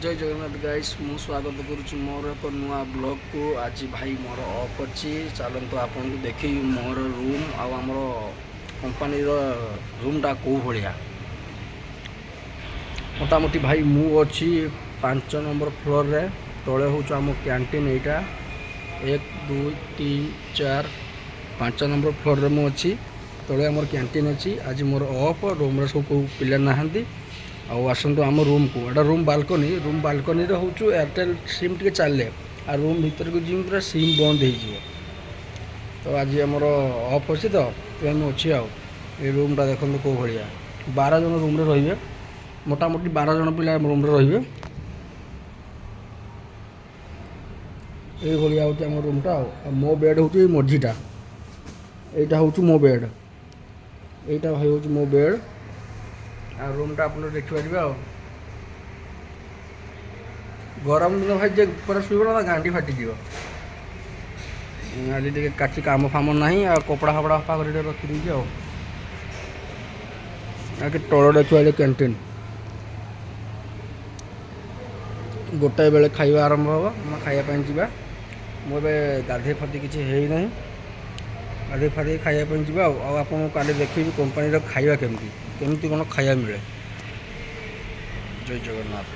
जय जगन्नाथ गाइस मु स्वागत करुच्ची मोर एक नुआ ब्लॉग को। आज भाई मोर ऑफ अच्छी चलतु आपन को देखी मोर रूम आमर कंपानी रूमटा कौ भाया मोटामोटी भाई मु अच्छी 5 नंबर फ्लोर रे तले हूँ आम कैंटीन यहाँ 1 2 3 4 5 नंबर फ्लोर रे मु अच्छी तले आम कैंटीन अच्छी। आज मोर ऑफ रूम सब को पिला नहांती आसतु आम रूम को एटा रूम बालकनी हूँ एयरटेल सिम टे चले आ रूम भीतर को जी पूरा सिम बंद हो। तो आज आमर ऑफ अच्छी तो अच्छी ये रूमटा देखते कौ भाया 12 जन रूम रे मोटामोटी 12 जन पिला रूम रे ये हूँ आम रूमटा मो बेड हूँ मझीटा यहाँ हूँ मो बेड यहाँ भाई हूँ मो बेड आ रूमटा आप देखिपारे आ गरम दिन भाई जे पूरा शुभ ना गांडी फाटिज आज टे काची काम फाम ना आ कपड़ा फपड़ा सफा कर रखी आगे तल देखिए कैंटीन गोटाए बेले खाଇବା आरंभ हम हम खायापी जा मुझे गाधे फाधे किसी है ना गाधे फाधे खायापी जा आप देखिए कंपानी खाଇବା केमती कौन खाया मिले। जय जगन्नाथ।